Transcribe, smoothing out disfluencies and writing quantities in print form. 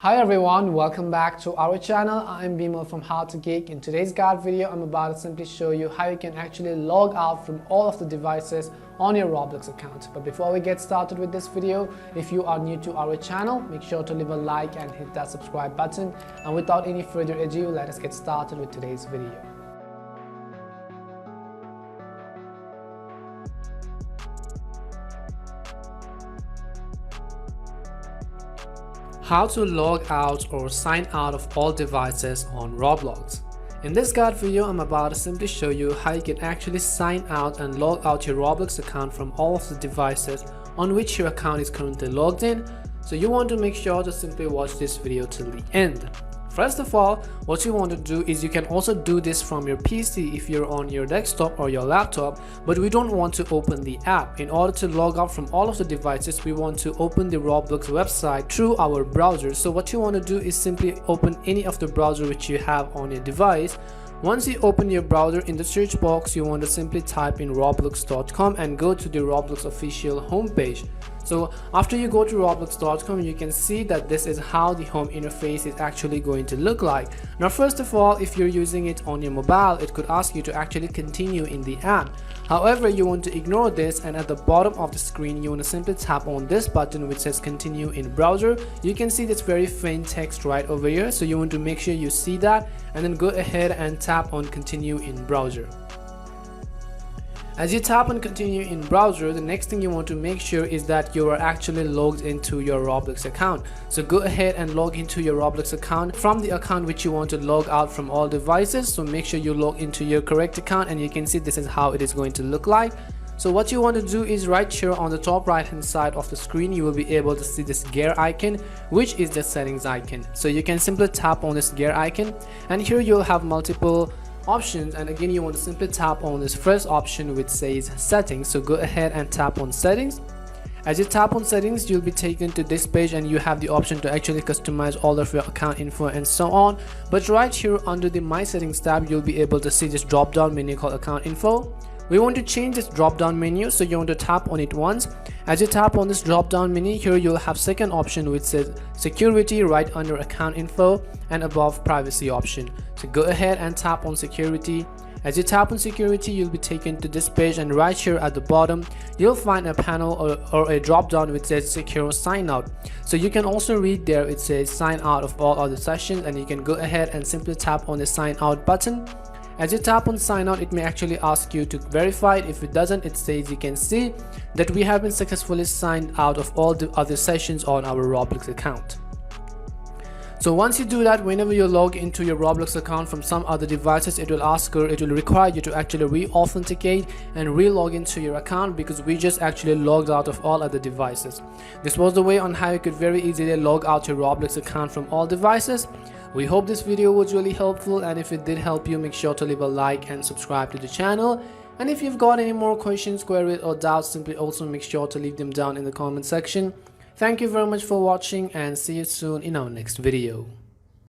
Hi everyone, welcome back to our channel. I'm Bimal from How to Geek. In today's guide video, I'm about to simply show you how you can actually log out from all of the devices on your Roblox account. But before we get started with this video, if you are new to our channel, make sure to leave a like and hit that subscribe button. And without any further ado, let us get started with today's video. How to log out or sign out of all devices on Roblox. In this guide video, I'm about to simply show you how you can actually sign out and log out your Roblox account from all of the devices on which your account is currently logged in. So you want to make sure to simply watch this video till the end. First of all, what you want to do is you can also do this from your PC if you're on your desktop or your laptop, but we don't want to open the app. In order to log out from all of the devices, we want to open the Roblox website through our browser. So what you want to do is simply open any of the browser which you have on your device. Once you open your browser, in the search box you want to simply type in roblox.com and go to the Roblox official homepage. So after you go to roblox.com, you can see that this is how the home interface is actually going to look like. Now first of all, if you're using it on your mobile, it could ask you to actually continue in the app. However, you want to ignore this, and at the bottom of the screen you want to simply tap on this button which says continue in browser. You can see this very faint text right over here, so you want to make sure you see that and then go ahead and tap on continue in browser. As you tap on continue in browser, the next thing you want to make sure is that you are actually logged into your Roblox account. So go ahead and log into your Roblox account from the account which you want to log out from all devices. So make sure you log into your correct account, and you can see this is how it is going to look like. So what you want to do is right here on the top right hand side of the screen, you will be able to see this gear icon, which is the settings icon. So you can simply tap on this gear icon, and here you'll have multiple options, and again you want to simply tap on this first option which says settings. So go ahead and tap on settings. As you tap on settings, you'll be taken to this page and you have the option to actually customize all of your account info and so on. But right here under the my settings tab, you'll be able to see this drop down menu called account info. We want to change this drop down menu, so you want to tap on it once. As you tap on this drop down menu, here you'll have second option which says security right under account info and above privacy option. So go ahead and tap on security. As you tap on security, you'll be taken to this page, and right here at the bottom you'll find a panel or a drop down which says secure sign out. So you can also read there, it says sign out of all other sessions, and you can go ahead and simply tap on the sign out button. As you tap on sign out, it may actually ask you to verify it. If it doesn't, it says you can see that we have been successfully signed out of all the other sessions on our Roblox account. So once you do that, whenever you log into your Roblox account from some other devices, it will require you to actually re-authenticate and re-log into your account, because we just actually logged out of all other devices. This was the way on how you could very easily log out your Roblox account from all devices. We hope this video was really helpful, and if it did help you, make sure to leave a like and subscribe to the channel. And if you've got any more questions, queries or doubts, simply also make sure to leave them down in the comment section. Thank you very much for watching, and see you soon in our next video.